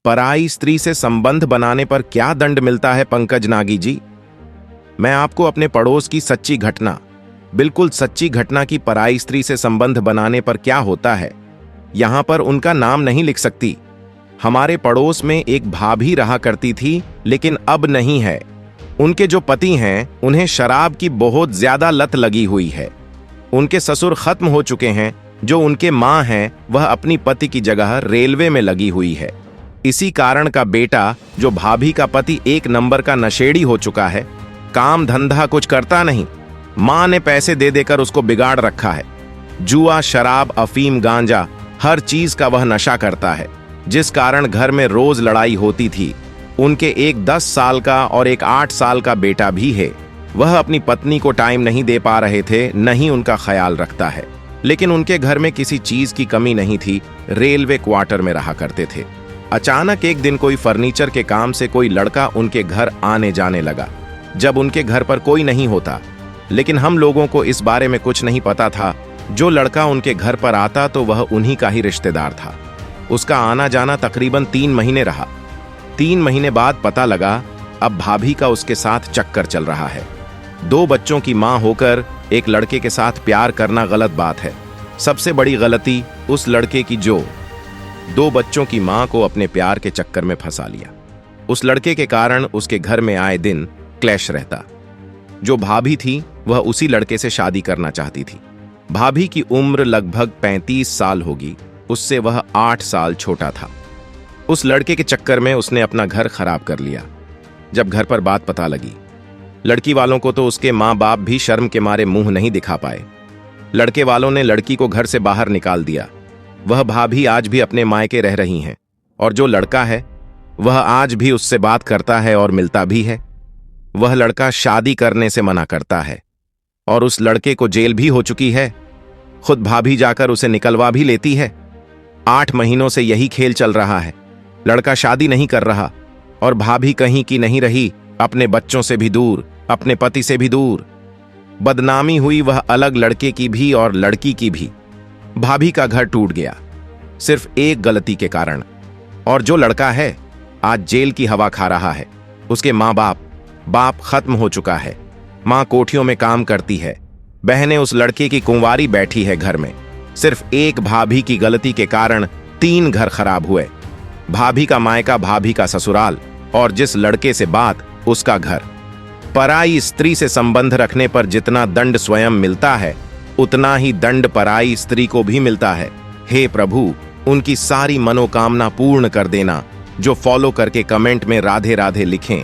पराई स्त्री से संबंध बनाने पर क्या दंड मिलता है पंकज नागी जी? मैं आपको अपने पड़ोस की सच्ची घटना, बिल्कुल सच्ची घटना की पराई स्त्री से संबंध बनाने पर क्या होता है, यहां पर उनका नाम नहीं लिख सकती। हमारे पड़ोस में एक भाभी रहा करती थी, लेकिन अब नहीं है। उनके जो पति हैं उन्हें शराब की बहुत ज्यादा लत लगी हुई है। उनके ससुर खत्म हो चुके हैं। जो उनके मां हैं वह अपनी पति की जगह रेलवे में लगी हुई है। इसी कारण का बेटा, जो भाभी का पति एक नंबर का नशेड़ी हो चुका है, काम धंधा कुछ करता नहीं, मां ने पैसे दे देकर उसको बिगाड़ रखा है। जुआ, शराब, अफीम, गांजा, हर चीज का वह नशा करता है, जिस कारण घर में रोज लड़ाई होती थी। उनके एक 10 साल का और एक 8 साल का बेटा भी है। वह अपनी पत्नी को टाइम नहीं दे पा रहे थे, नहीं उनका ख्याल रखता है। लेकिन उनके घर में किसी चीज की कमी नहीं थी, रेलवे क्वार्टर में रहा करते थे। अचानक एक दिन कोई फर्नीचर के काम से कोई लड़का उनके घर आने जाने लगा, जब उनके घर पर कोई नहीं होता। लेकिन हम लोगों को इस बारे में कुछ नहीं पता था। जो लड़का उनके घर पर आता तो वह उन्हीं का ही रिश्तेदार था। उसका आना जाना तकरीबन 3 महीने रहा। 3 महीने बाद पता लगा अब भाभी का उसके साथ चक्कर चल रहा है। 2 बच्चों की मां होकर एक लड़के के साथ प्यार करना गलत बात है। सबसे बड़ी गलती उस लड़के की, जो 2 बच्चों की मां को अपने प्यार के चक्कर में फंसा लिया। उस लड़के के कारण उसके घर में आए दिन क्लैश रहता। जो भाभी थी वह उसी लड़के से शादी करना चाहती थी। भाभी की उम्र लगभग 35 साल होगी, उससे वह 8 साल छोटा था। उस लड़के के चक्कर में उसने अपना घर खराब कर लिया। जब घर पर बात पता लगी, लड़की वालों को तो उसके माँ बाप भी शर्म के मारे मुंह नहीं दिखा पाए। लड़के वालों ने लड़की को घर से बाहर निकाल दिया। वह भाभी आज भी अपने मायके रह रही हैं, और जो लड़का है वह आज भी उससे बात करता है और मिलता भी है। वह लड़का शादी करने से मना करता है, और उस लड़के को जेल भी हो चुकी है। खुद भाभी जाकर उसे निकलवा भी लेती है। 8 महीनों से यही खेल चल रहा है। लड़का शादी नहीं कर रहा, और भाभी कहीं की नहीं रही, अपने बच्चों से भी दूर, अपने पति से भी दूर। बदनामी हुई वह अलग लड़के की भी और लड़की की भी। भाभी का घर टूट गया, सिर्फ एक गलती के कारण। और जो लड़का है आज जेल की हवा खा रहा है। उसके माँ बाप खत्म हो चुका है। माँ कोठियों में काम करती है। बहनें उस लड़के की कुंवारी बैठी है घर में। सिर्फ एक भाभी की गलती के कारण 3 घर खराब हुए। भाभी का मायका, भाभी का ससुराल, और जिस लड़के से बात, उसका घर। पराई स्त्री से संबंध रखने पर जितना दंड स्वयं मिलता है, उतना ही दंड पराई स्त्री को भी मिलता है। हे प्रभु, उनकी सारी मनोकामना पूर्ण कर देना। जो फॉलो करके कमेंट में राधे राधे लिखें,